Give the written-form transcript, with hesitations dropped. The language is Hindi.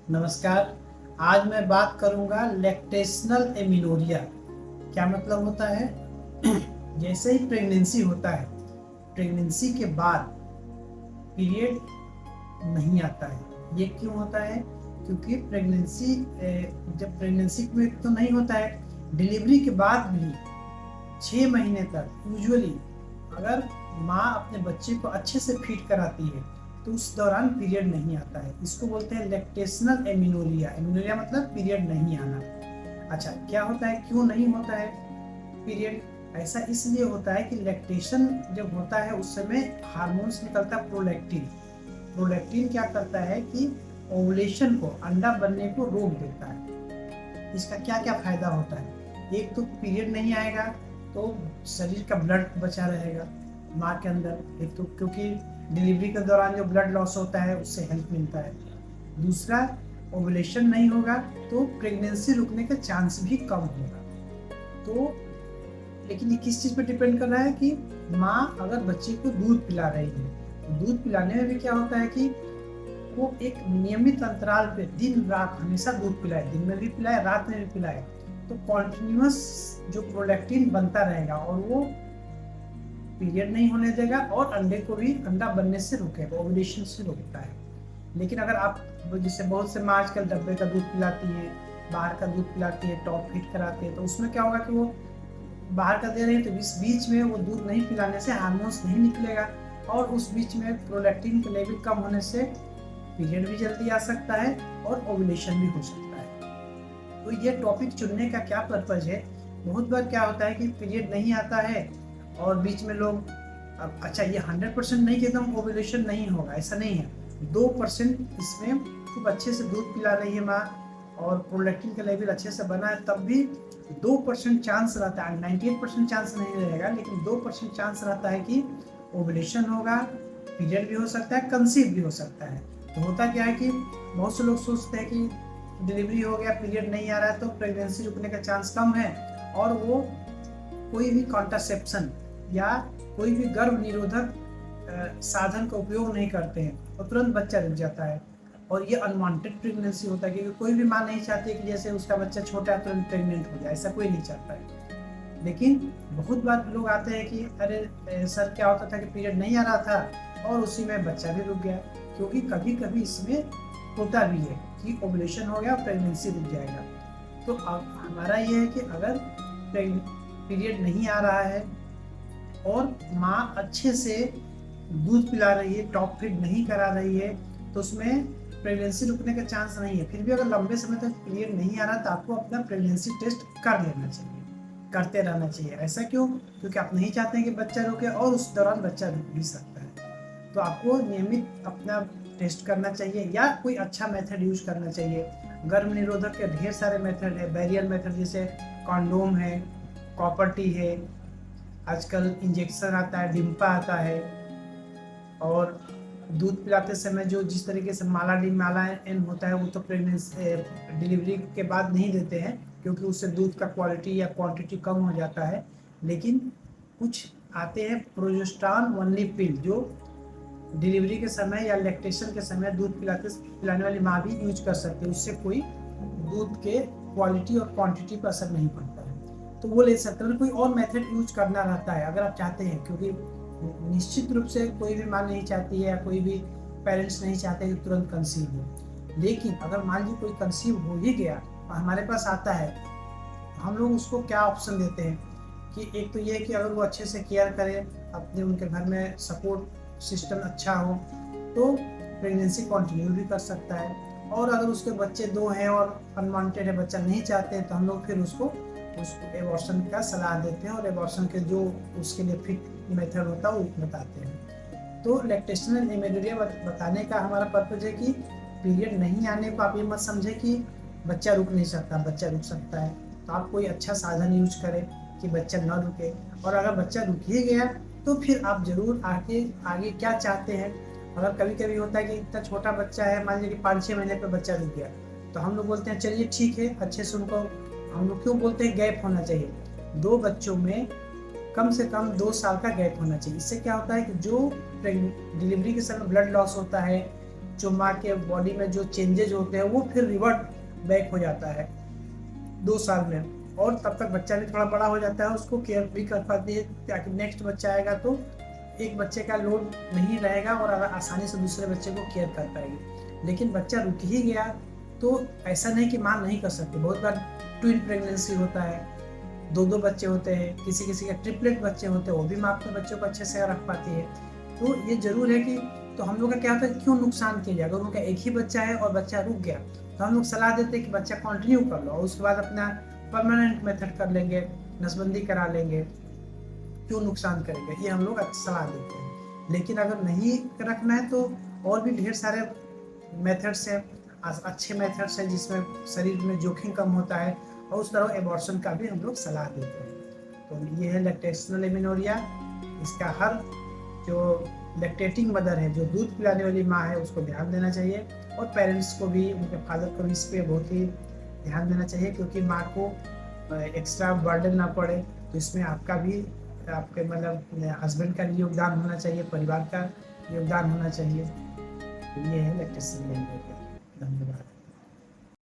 नमस्कार। आज मैं बात करूंगा लैक्टेशनल एमिनोरिया। क्या मतलब होता है? जैसे ही प्रेगनेंसी होता है, प्रेगनेंसी के बाद पीरियड नहीं आता है। ये क्यों होता है? क्योंकि जब प्रेगनेंसी में तो नहीं होता है, डिलीवरी के बाद भी 6 महीने तक यूजुअली अगर माँ अपने बच्चे को अच्छे से फीड कराती है तो उस दौरान पीरियड नहीं आता है। इसको बोलते हैं लैक्टेशनल एमिनोरिया। एमिनोरिया मतलब पीरियड नहीं आना। अच्छा, क्या होता है, क्यों नहीं होता है पीरियड? ऐसा इसलिए होता है कि लैक्टेशन जब होता है उस समय हार्मोन्स निकलता है, प्रोलैक्टिन। प्रोलैक्टिन क्या करता है कि ओवुलेशन को, अंडा बनने को रोक देता है। इसका क्या क्या फायदा होता है? एक तो पीरियड नहीं आएगा तो शरीर का ब्लड बचा रहेगा माँ के अंदर। एक तो क्योंकि डिलीवरी के दौरान जो ब्लड लॉस होता है उससे हेल्प मिलता है। दूसरा, ओवुलेशन नहीं होगा तो प्रेगनेंसी रुकने का चांस भी कम होगा। तो लेकिन ये किस चीज़ पर डिपेंड कर रहा है कि माँ अगर बच्चे को दूध पिला रही है तो दूध पिलाने में भी क्या होता है कि वो एक नियमित अंतराल पे दिन रात हमेशा दूध पिलाए, दिन में भी पिलाए, रात में भी पिलाए, तो कॉन्टिन्यूस जो प्रोलैक्टिन बनता रहेगा और वो पीरियड नहीं होने देगा और अंडे को भी अंडा बनने से रोकेगा, ओवुलेशन से रोकता है। लेकिन अगर आप जैसे बहुत से माँ आजकल डब्बे का दूध पिलाती है, बाहर का दूध पिलाती है, टॉप फीड कराती है, तो उसमें क्या होगा कि वो बाहर का दे रही है तो इस बीच में वो दूध नहीं पिलाने से हार्मोन्स नहीं निकलेगा और उस बीच में प्रोलैक्टिन का लेवल कम होने से पीरियड भी जल्दी आ सकता है और ओवुलेशन भी हो सकता है। तो ये टॉपिक चुनने का क्या पर्पज है? बहुत बार क्या होता है कि पीरियड नहीं आता है और बीच में लोग अच्छा, ये 100% नहीं कि एकदम ओवुलेशन नहीं होगा, ऐसा नहीं है। 2% इसमें खूब अच्छे से दूध पिला रही है माँ और प्रोलैक्टिन का लेवल अच्छे से बना है, तब भी 2% चांस रहता है। 98% चांस नहीं रहेगा, लेकिन 2% चांस रहता है कि ओवुलेशन होगा, पीरियड भी हो सकता है, कंसीव भी हो सकता है। तो होता क्या है कि बहुत से लोग सोचते हैं कि डिलीवरी हो गया, पीरियड नहीं आ रहा है तो प्रेगनेंसी रुकने का चांस कम है और वो कोई भी कॉन्ट्रासेप्शन या कोई भी गर्भ निरोधक साधन का उपयोग नहीं करते हैं और तुरंत बच्चा रुक जाता है। और ये अनवांटेड प्रेगनेंसी होता है क्योंकि कोई भी माँ नहीं चाहती है कि जैसे उसका बच्चा छोटा है तुरंत प्रेग्नेंट हो जाए, ऐसा कोई नहीं चाहता है। लेकिन बहुत बार लोग आते हैं कि अरे सर, क्या होता था कि पीरियड नहीं आ रहा था और उसी में बच्चा भी रुक गया। क्योंकि कभी कभी इसमें होता भी है कि ओवुलेशन हो गया, प्रेगनेंसी रुक जाएगा। तो अब हमारा ये है कि अगर पीरियड नहीं आ रहा है और माँ अच्छे से दूध पिला रही है, टॉप फीड नहीं करा रही है, तो उसमें प्रेगनेंसी रुकने का चांस नहीं है। फिर भी अगर लंबे समय तक पीरियड नहीं आ रहा तो आपको अपना प्रेगनेंसी टेस्ट कर लेना चाहिए, करते रहना चाहिए। ऐसा क्यों? क्योंकि आप नहीं चाहते हैं कि बच्चा रुके और उस दौरान बच्चा रुक भी सकता है। तो आपको नियमित अपना टेस्ट करना चाहिए या कोई अच्छा मेथड यूज करना चाहिए। गर्भ निरोधक के ढेर सारे मेथड है, बैरियर मेथड जैसे कॉन्डोम है, कॉपर टी है, आजकल इंजेक्शन आता है, डिम्पा आता है, और दूध पिलाते समय जो जिस तरीके से माला एन होता है वो तो प्रेगनेंसी डिलीवरी के बाद नहीं देते हैं क्योंकि उससे दूध का क्वालिटी या क्वांटिटी कम हो जाता है। लेकिन कुछ आते हैं प्रोजेस्टेरॉन ओनली पिल जो डिलीवरी के समय या लैक्टेशन के समय दूध पिलाने वाली माँ भी यूज कर सकती है। उससे कोई दूध के क्वालिटी और क्वांटिटी पर असर नहीं पड़ता है, तो वो ले सकते हैं। कोई और मेथड यूज करना रहता है अगर आप चाहते हैं, क्योंकि निश्चित रूप से कोई भी माँ नहीं चाहती है या कोई भी पेरेंट्स नहीं चाहते कि तुरंत कंसीव हो। लेकिन अगर मान लीजिए कोई कंसीव हो ही गया और हमारे पास आता है, हम लोग उसको क्या ऑप्शन देते हैं कि एक तो ये है कि अगर वो अच्छे से केयर करे, अपने उनके घर में सपोर्ट सिस्टम अच्छा हो तो प्रेगनेंसी कंटिन्यू भी कर सकता है। और अगर उसके बच्चे 2 हैं और अनवांटेड है, बच्चा नहीं चाहते हैं, तो हम लोग फिर उसको एबॉर्शन का सलाह देते हैं और एबॉर्शन के जो उसके लिए फिट मेथड होता है वो बताते हैं। तो लैक्टेशनल एमेनोरिया बताने का हमारा पर्पज है कि पीरियड नहीं आने को आप ये मत समझे कि बच्चा रुक नहीं सकता, बच्चा रुक सकता है। तो आप कोई अच्छा साधन यूज करें कि बच्चा न रुके, और अगर बच्चा रुक ही गया तो फिर आप जरूर आगे क्या चाहते हैं। अगर कभी कभी होता है कि इतना छोटा बच्चा है, मान लीजिए कि 5-6 महीने पर बच्चा रुक गया, तो हम लोग बोलते हैं चलिए ठीक है, अच्छे से उनको, हम लोग क्यों बोलते हैं गैप होना चाहिए, 2 बच्चों में कम से कम 2 साल का गैप होना चाहिए। इससे क्या होता है कि जो डिलीवरी के समय ब्लड लॉस होता है जो माँ के बॉडी में जो चेंजेज होते हैं वो फिर रिवर्ट बैक हो जाता है 2 साल में, और तब तक बच्चा भी थोड़ा बड़ा हो जाता है, उसको केयर भी कर पाती है, ताकि नेक्स्ट बच्चा आएगा तो एक बच्चे का लोड नहीं रहेगा और आसानी से दूसरे बच्चे को केयर कर पाएगी। लेकिन बच्चा रुक ही गया तो ऐसा नहीं कि माँ नहीं कर सकती। बहुत बार ट्विन प्रेगनेंसी होता है, 2 बच्चे होते हैं, किसी किसी के ट्रिपलेट बच्चे होते हैं, वो भी माँ अपने बच्चों को अच्छे से रख पाती है। तो ये जरूर है कि तो हम लोग का क्या होता है, क्यों नुकसान किया जाए। अगर उनका एक ही बच्चा है और बच्चा रुक गया तो हम लोग सलाह देते हैं कि बच्चा कंटिन्यू कर लो और उसके बाद अपना परमानेंट मेथड कर लेंगे, नसबंदी करा लेंगे, क्यों नुकसान करेंगे, ये हम लोग सलाह देते हैं। लेकिन अगर नहीं रखना है तो और भी ढेर सारे मेथड्स हैं, अच्छे मेथड्स हैं जिसमें शरीर में जोखिम कम होता है, और उस तरह एबॉर्शन का भी हम लोग सलाह देते हैं। तो ये है लैक्टेशनल एमिनोरिया। इसका हर जो लैक्टेटिंग मदर है, जो दूध पिलाने वाली माँ है, उसको ध्यान देना चाहिए, और पेरेंट्स को भी, उनके फादर को भी इस पर बहुत ही ध्यान देना चाहिए, क्योंकि माँ को एक्स्ट्रा बर्डन ना पड़े। तो इसमें आपका भी, आपके मतलब हस्बैंड का भी योगदान होना चाहिए, परिवार का योगदान होना चाहिए। ये है लैक्टेशनल एमिनोरिया। धन्यवाद।